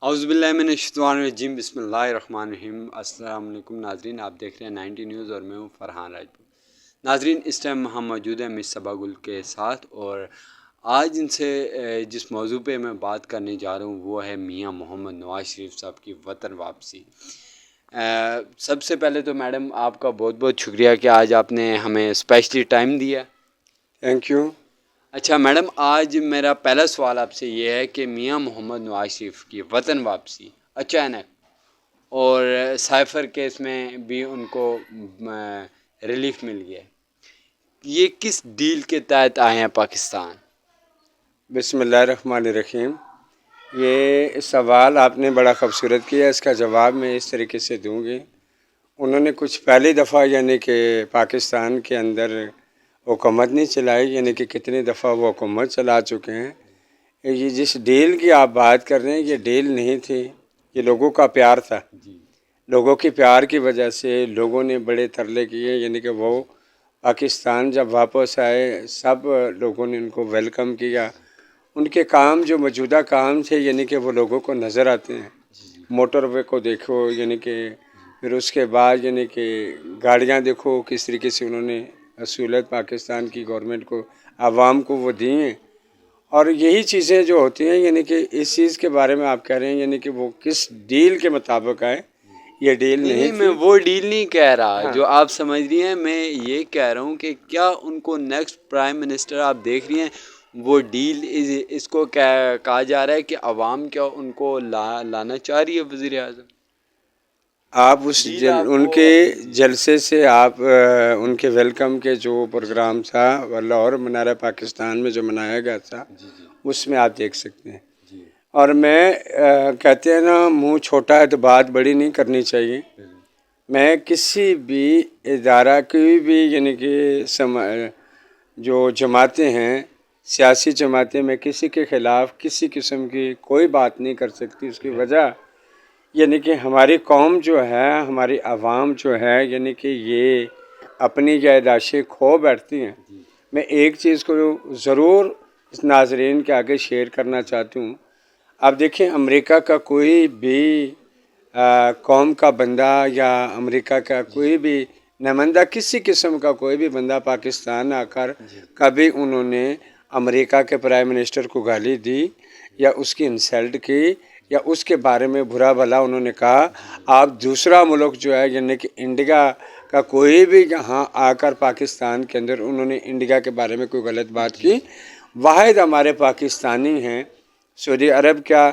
اعوذ باللہ من الشیطان الرجیم، بسم اللہ الرحمن الرحیم۔ السلام علیکم ناظرین، آپ دیکھ رہے ہیں 90 نیوز اور میں ہوں فرحان راجپوت۔ ناظرین، اس ٹائم ہم موجود ہیں مس صبا گل کے ساتھ، اور آج ان سے جس موضوع پہ میں بات کرنے جا رہا ہوں وہ ہے میاں محمد نواز شریف صاحب کی وطن واپسی۔ سب سے پہلے تو میڈم آپ کا بہت بہت شکریہ کہ آج آپ نے ہمیں اسپیشلی ٹائم دیا۔ Thank you. اچھا میڈم، آج میرا پہلا سوال آپ سے یہ ہے کہ میاں محمد نواز شریف کی وطن واپسی اچانک، اور سائفر کیس میں بھی ان کو ریلیف مل گیا، یہ کس ڈیل کے تحت آئے ہیں پاکستان؟ بسم اللہ الرحمن الرحیم۔ یہ سوال آپ نے بڑا خوبصورت کیا، اس کا جواب میں اس طریقے سے دوں گی۔ انہوں نے کچھ پہلی دفعہ یعنی کہ پاکستان کے اندر حکومت نہیں چلائی، یعنی کہ کتنی دفعہ وہ حکومت چلا چکے ہیں۔ یہ جس ڈیل کی آپ بات کر رہے ہیں یہ ڈیل نہیں تھی، یہ لوگوں کا پیار تھا۔ لوگوں کی پیار کی وجہ سے لوگوں نے بڑے ترلے کیے، یعنی کہ وہ پاکستان جب واپس آئے سب لوگوں نے ان کو ویلکم کیا۔ ان کے کام جو موجودہ کام تھے یعنی کہ وہ لوگوں کو نظر آتے ہیں۔ موٹر وے کو دیکھو، یعنی کہ پھر اس کے بعد یعنی کہ گاڑیاں دیکھو کس طریقے سے انہوں نے اصولت پاکستان کی گورنمنٹ کو، عوام کو وہ دی ہیں۔ اور یہی چیزیں جو ہوتی ہیں یعنی کہ اس چیز کے بارے میں آپ کہہ رہے ہیں یعنی کہ وہ کس ڈیل کے مطابق آئے، یہ ڈیل نہیں میں وہ ڈیل نہیں کہہ رہا جو آپ سمجھ رہی ہیں، میں یہ کہہ رہا ہوں کہ کیا ان کو نیکسٹ پرائم منسٹر آپ دیکھ رہی ہیں، وہ ڈیل اس کو کہا جا رہا ہے کہ عوام کیا ان کو لانا چاہ رہی ہے وزیر اعظم؟ آپ ان کے جلسے سے آپ ان کے ویلکم کے جو پروگرام تھا لاہور منارہ پاکستان میں جو منایا گیا تھا اس میں آپ دیکھ سکتے ہیں۔ اور میں کہتے ہیں نا منہ چھوٹا ہے تو بات بڑی نہیں کرنی چاہیے۔ میں کسی بھی ادارہ کی بھی یعنی کہ جو جماعتیں ہیں، سیاسی جماعتیں، میں کسی کے خلاف کسی قسم کی کوئی بات نہیں کر سکتی۔ اس کی وجہ یعنی کہ ہماری قوم جو ہے، ہماری عوام جو ہے یعنی کہ یہ اپنی یادداشتیں کھو بیٹھتی ہیں۔ میں ایک چیز کو ضرور اس ناظرین کے آگے شیئر کرنا چاہتی ہوں۔ اب دیکھیں، امریکہ کا کوئی بھی قوم کا بندہ یا امریکہ کا کوئی بھی نمائندہ، کسی قسم کا کوئی بھی بندہ پاکستان آ کر کبھی انہوں نے امریکہ کے پرائم منسٹر کو گالی دی یا اس کی انسلٹ کی یا اس کے بارے میں برا بھلا انہوں نے کہا۔ آپ دوسرا ملک جو ہے یعنی کہ انڈیا کا کوئی بھی یہاں آ کر پاکستان کے اندر انہوں نے انڈیا کے بارے میں کوئی غلط بات کی، واحد ہمارے پاکستانی ہیں۔ سعودی عرب کیا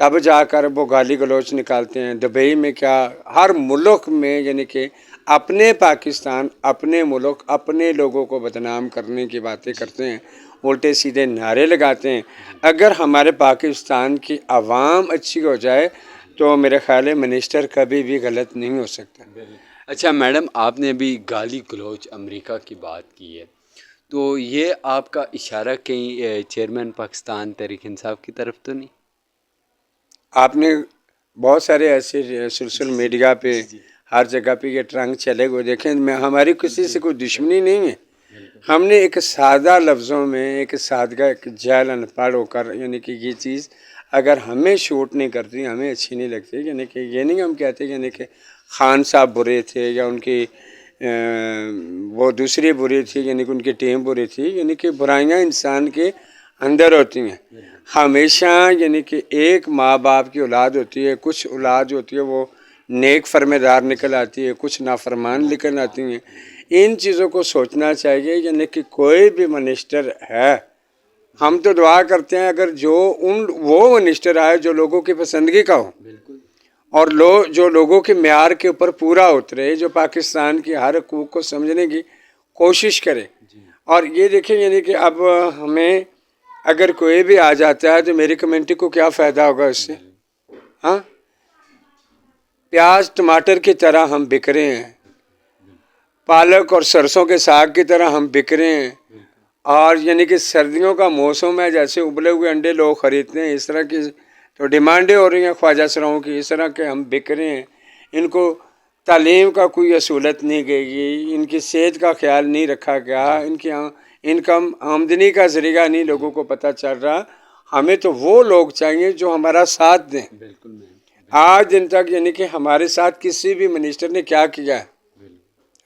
تب جا کر وہ گالی گلوچ نکالتے ہیں، دبئی میں کیا، ہر ملک میں یعنی کہ اپنے پاکستان، اپنے ملک، اپنے لوگوں کو بدنام کرنے کی باتیں کرتے ہیں، الٹے سیدھے نعرے لگاتے ہیں۔ اگر ہمارے پاکستان کی عوام اچھی ہو جائے تو میرے خیال ہے منسٹر کبھی بھی غلط نہیں ہو سکتا۔ اچھا میڈم، آپ نے ابھی گالی گلوچ امریکہ کی بات کی ہے، تو یہ آپ کا اشارہ کہیں چیئرمین پاکستان تحریک انصاف کی طرف تو نہیں؟ آپ نے بہت سارے ایسے سوشل میڈیا پہ ہر جگہ پہ یہ ٹرنگ چلے گئے، دیکھیں ہماری کسی سے کوئی دشمنی نہیں ہے۔ ہم نے ایک سادہ لفظوں میں ایک سادگی، ایک جاہل ان پڑھ ہو کر یعنی کہ یہ چیز اگر ہمیں شوٹ نہیں کرتی، ہمیں اچھی نہیں لگتی، یعنی کہ یہ نہیں ہم کہتے یعنی کہ خان صاحب برے تھے یا ان کی وہ دوسری بری تھی، یعنی کہ ان کی ٹیم بری تھی، یعنی کہ برائیاں انسان کے اندر ہوتی ہیں ہمیشہ۔ یعنی کہ ایک ماں باپ کی اولاد ہوتی ہے، کچھ اولاد ہوتی ہے وہ نیک فرمانبردار نکل آتی ہے، کچھ نافرمان نکل آتی ہیں۔ ان چیزوں کو سوچنا چاہیے، یعنی کہ کوئی بھی منسٹر ہے، ہم تو دعا کرتے ہیں اگر وہ منسٹر آئے جو لوگوں کی پسندگی کا ہو اور جو لوگوں کے معیار کے اوپر پورا اترے، جو پاکستان کی ہر حقوق کو سمجھنے کی کوشش کرے۔ اور یہ دیکھیں یعنی کہ اب ہمیں اگر کوئی بھی آ جاتا ہے تو میری کمیونٹی کو کیا فائدہ ہوگا اس سے؟ ہاں، پیاز ٹماٹر کی طرح ہم بک رہے ہیں، پالک اور سرسوں کے ساگ کی طرح ہم بک رہے ہیں، اور یعنی کہ سردیوں کا موسم ہے، جیسے ابلے ہوئے انڈے لوگ خریدتے ہیں، اس طرح کی تو ڈیمانڈیں ہو رہی ہیں خواجہ سراؤں کی، اس طرح کے ہم بک رہے ہیں۔ ان کو تعلیم کا کوئی اصولت نہیں گئی، ان کی صحت کا خیال نہیں رکھا گیا، ان کی انکم آمدنی کا ذریعہ نہیں لوگوں کو پتہ چل رہا۔ ہمیں تو وہ لوگ چاہیے جو ہمارا ساتھ دیں. بالکل میم. آج دن تک یعنی کہ ہمارے ساتھ کسی بھی منسٹر نے کیا کیا ہے؟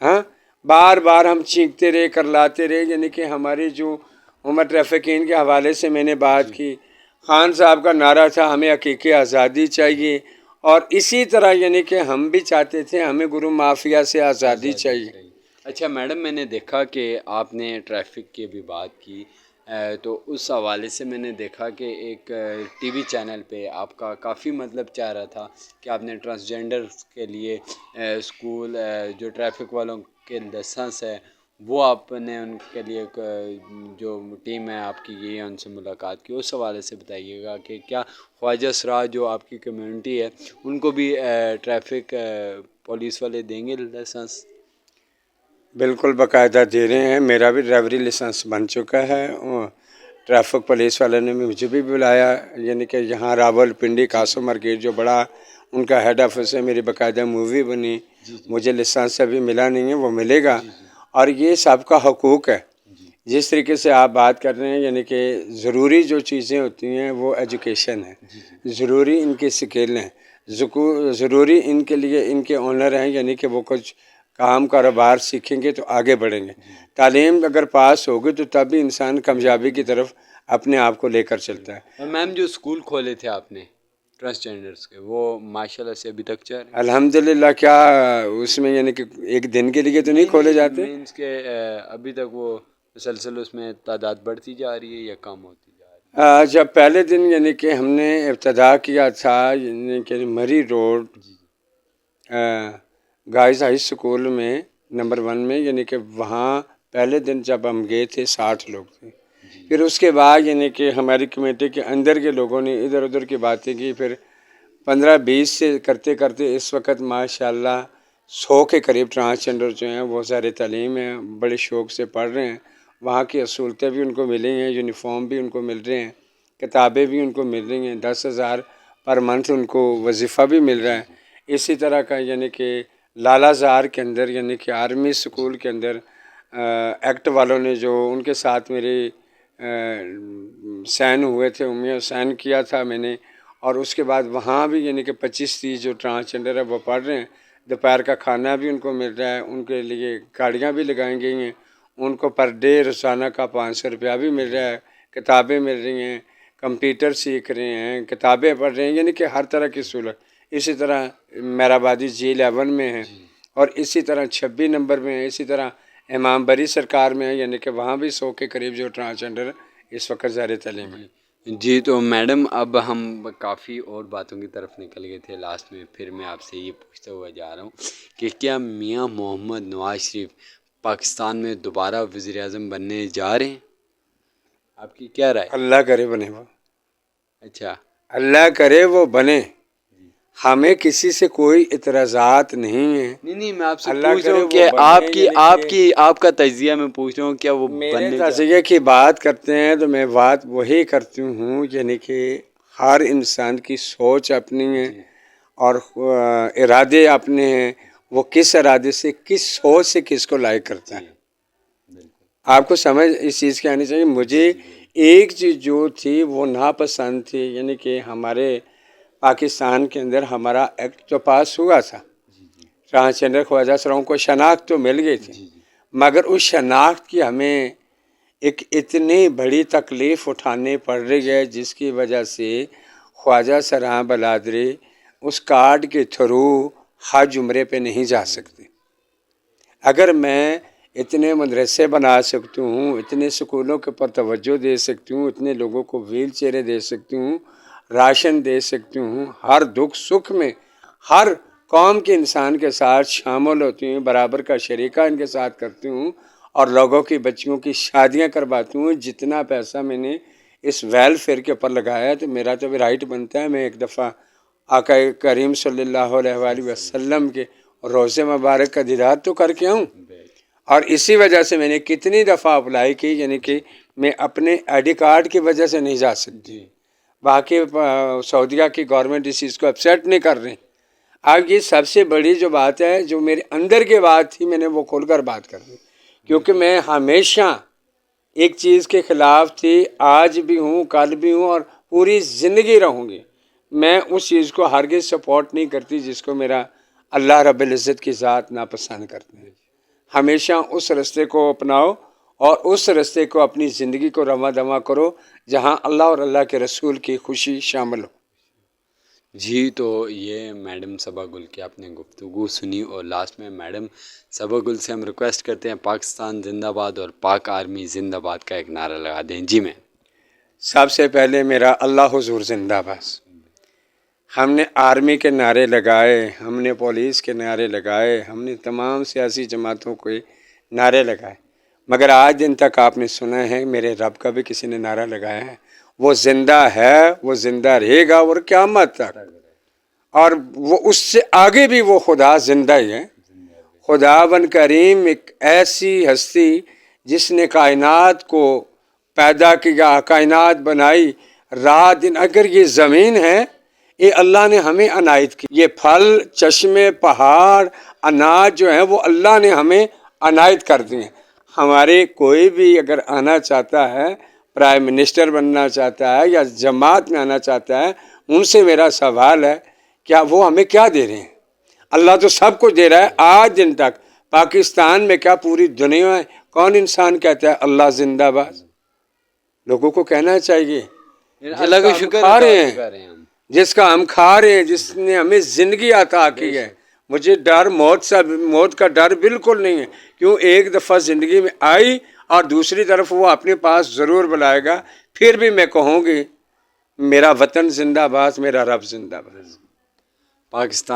ہاں بار بار ہم چینکتے رہے کرلاتے رہے. یعنی کہ ہماری جو عمر ٹریفکین کے حوالے سے میں نے بات کی، خان صاحب کا نعرہ تھا ہمیں حقیقی آزادی چاہیے، اور اسی طرح یعنی کہ ہم بھی چاہتے تھے ہمیں گرو مافیا سے آزادی چاہیے. اچھا میڈم، میں نے دیکھا کہ آپ نے ٹریفک کی بھی بات کی، تو اس حوالے سے میں نے دیکھا کہ ایک ٹی وی چینل پہ آپ کا کافی مطلب چاہ رہا تھا کہ آپ نے ٹرانسجینڈرز کے لیے اسکول جو ٹریفک والوں کے لائسنس ہے وہ آپ نے ان کے لیے ایک جو ٹیم ہے آپ کی گئی ہے ان سے ملاقات کی. اس حوالے سے بتائیے گا کہ کیا خواجہ سراج جو آپ کی کمیونٹی ہے ان کو بھی ٹریفک پولیس والے دیں گے لائسنس؟ بالکل باقاعدہ دے رہے ہیں. میرا بھی ڈرائیوری لائسنس بن چکا ہے. ٹریفک پولیس والے نے مجھے بھی بلایا، یعنی کہ یہاں راول پنڈی کاسو مارکیٹ جو بڑا ان کا ہیڈ آفس ہے، میری باقاعدہ مووی بنی. مجھے لائسنس ابھی ملا نہیں ہے، وہ ملے گا. اور یہ سب کا حقوق ہے. جس طریقے سے آپ بات کر رہے ہیں یعنی کہ ضروری جو چیزیں ہوتی ہیں وہ ایجوکیشن ہے، ضروری ان کے سکل ہیں، ضروری ان کے لیے ان کے آنر ہیں، یعنی کہ وہ کچھ کام کاروبار سیکھیں گے تو آگے بڑھیں گے. تعلیم اگر پاس ہوگی تو تب بھی انسان کامیابی کی طرف اپنے آپ کو لے کر چلتا ہے. اور میم جو اسکول کھولے تھے آپ نے ٹرانسجینڈرس کے، وہ ماشاءاللہ سے ابھی تک چل رہے ہیں؟ الحمدللہ. کیا اس میں یعنی کہ ایک دن کے لیے تو نہیں کھولے جاتے؟ مینس کہ ابھی تک وہ مسلسل اس میں تعداد بڑھتی جا رہی ہے یا کم ہوتی جا رہی ہے؟ جب پہلے دن یعنی کہ ہم نے ابتدا کیا تھا یعنی کہ مری روڈ گائز ہائی اسکول میں نمبر 1 میں، یعنی کہ وہاں پہلے دن جب ہم گئے تھے 60 لوگ تھے. پھر اس کے بعد یعنی کہ ہماری کمیٹی کے اندر کے لوگوں نے ادھر ادھر کی باتیں کی. پھر 15-20 سے کرتے کرتے اس وقت ماشاءاللہ 100 کے قریب ٹرانسجینڈر جو ہیں وہ زیر تعلیم ہیں، بڑے شوق سے پڑھ رہے ہیں. وہاں کی اصولتیں بھی ان کو ملی ہیں، یونیفارم بھی ان کو مل رہے ہیں، کتابیں بھی ان کو مل رہی ہیں، 10,000 پر منتھ ان کو وظیفہ بھی مل رہا ہے. اسی طرح کا یعنی کہ لالہ زار کے اندر یعنی کہ آرمی اسکول کے اندر ایکٹ والوں نے جو ان کے ساتھ میرے سائن ہوئے تھے، سائن کیا تھا میں نے. اور اس کے بعد وہاں بھی یعنی کہ 25-30 جو ٹرانسجینڈر ہے وہ پڑھ رہے ہیں. دوپہر کا کھانا بھی ان کو مل رہا ہے، ان کے لیے گاڑیاں بھی لگائی گئی ہیں، ان کو پر ڈے روزانہ کا 500 روپیہ بھی مل رہا ہے، کتابیں مل رہی ہیں، کمپیوٹر سیکھ رہے ہیں، کتابیں پڑھ رہے ہیں، یعنی کہ ہر طرح کی سہولت. اسی طرح مہرآبادی G11 میں ہے، اور اسی طرح 26 نمبر میں ہے، اسی طرح امام بری سرکار میں ہے، یعنی کہ وہاں بھی 100 کے قریب جو ٹرانسجینڈر اس وقت زیر تعلیم ہے. جی تو میڈم اب ہم کافی اور باتوں کی طرف نکل گئے تھے لاسٹ میں، پھر میں آپ سے یہ پوچھتے ہوئے جا رہا ہوں کہ کیا میاں محمد نواز شریف پاکستان میں دوبارہ وزیر اعظم بننے جا رہے ہیں؟ آپ کی کیا رائے؟ اللہ کرے بنے وہ. اچھا، اللہ کرے وہ بنے. ہمیں کسی سے کوئی اعتراضات نہیں ہیں. نہیں میں آپ سے پوچھ رہا ہوں کہ آپ کا تجزیہ میں پوچھ رہا ہوں کیا وہ میرے تجزیے کی بات کرتے ہیں تو میں بات وہی کرتی ہوں یعنی کہ ہر انسان کی سوچ اپنی ہے اور ارادے اپنے ہیں. وہ کس ارادے سے، کس سوچ سے کس کو لائق کرتا ہے. آپ کو سمجھ اس چیز کی آنی چاہیے. مجھے ایک چیز جو تھی وہ ناپسند تھی، یعنی کہ ہمارے پاکستان کے اندر ہمارا ایکٹ تو پاس ہوا تھا، ٹرانسجینڈر خواجہ سراؤں کو شناخت تو مل گئی تھی، مگر اس شناخت کی ہمیں ایک اتنی بڑی تکلیف اٹھانی پڑ رہی ہے جس کی وجہ سے خواجہ سراں بلادری اس کارڈ کے تھرو حج عمرے پہ نہیں جا سکتے. اگر میں اتنے مدرسے بنا سکتی ہوں، اتنے اسکولوں کے پر توجہ دے سکتی ہوں، اتنے لوگوں کو ویل چیئریں دے سکتی ہوں، راشن دے سکتی ہوں، ہر دکھ سکھ میں ہر قوم کے انسان کے ساتھ شامل ہوتی ہوں، برابر کا شریکہ ان کے ساتھ کرتی ہوں، اور لوگوں کی بچیوں کی شادیاں کرواتی ہوں. جتنا پیسہ میں نے اس ویلفیئر کے اوپر لگایا ہے تو میرا تو بھی رائٹ بنتا ہے میں ایک دفعہ آقا کریم صلی اللہ علیہ وآلہ وسلم کے روضے مبارک کا دیدار تو کر کے آؤں. اور اسی وجہ سے میں نے کتنی دفعہ اپلائی کی، یعنی کہ میں اپنے آئی ڈی کارڈ کی وجہ سے نہیں جا سکتی. باقی سعودیہ کی گورنمنٹ اس چیز کو اپسیٹ نہیں کر رہی. اب یہ سب سے بڑی جو بات ہے جو میرے اندر کی بات تھی میں نے وہ کھول کر بات کر دی، کیونکہ میں ہمیشہ ایک چیز کے خلاف تھی، آج بھی ہوں، کل بھی ہوں، اور پوری زندگی رہوں گی. میں اس چیز کو ہرگز سپورٹ نہیں کرتی جس کو میرا اللہ رب العزت کی ذات ناپسند کرتے ہیں. ہمیشہ اس راستے کو اپناؤ اور اس راستے کو اپنی زندگی کو رواں دواں کرو جہاں اللہ اور اللہ کے رسول کی خوشی شامل ہو. جی تو یہ میڈم صبا گل کی آپ نے گفتگو سنی، اور لاسٹ میں میڈم صبا گل سے ہم ریکویسٹ کرتے ہیں پاکستان زندہ باد اور پاک آرمی زندہ باد کا ایک نعرہ لگا دیں. جی میں سب سے پہلے میرا اللہ حضور زندہ باد. ہم نے آرمی کے نعرے لگائے، ہم نے پولیس کے نعرے لگائے، ہم نے تمام سیاسی جماعتوں کے نعرے لگائے، مگر آج دن تک آپ نے سنا ہے میرے رب کا بھی کسی نے نعرہ لگایا ہے؟ وہ زندہ ہے، وہ زندہ رہے گا اور قیامت تک، اور وہ اس سے آگے بھی وہ خدا زندہ ہی ہے. خداوند کریم ایک ایسی ہستی جس نے کائنات کو پیدا کیا، کائنات بنائی، رات دن. اگر یہ زمین ہے یہ اللہ نے ہمیں عنایت کی، یہ پھل، چشمے، پہاڑ، اناج جو ہیں وہ اللہ نے ہمیں عنایت کر دیے. ہمارے کوئی بھی اگر آنا چاہتا ہے، پرائم منسٹر بننا چاہتا ہے یا جماعت میں آنا چاہتا ہے، ان سے میرا سوال ہے کیا وہ ہمیں کیا دے رہے ہیں؟ اللہ تو سب کچھ دے رہا ہے. آج دن تک پاکستان میں کیا پوری دنیا میں کون انسان کہتا ہے اللہ زندہ باد؟ لوگوں کو کہنا چاہیے. اللہ کا شکر کھا رہے ادا ہیں، کر رہے ہیں ہم. جس کا ہم کھا رہے ہیں، جس نے ہمیں زندگی عطا کی ہے. مجھے ڈر موت کا ڈر بالکل نہیں ہے. کیوں؟ ایک دفعہ زندگی میں آئی اور دوسری طرف وہ اپنے پاس ضرور بلائے گا. پھر بھی میں کہوں گی میرا وطن زندہ باد، میرا رب زندہ باد. پاکستان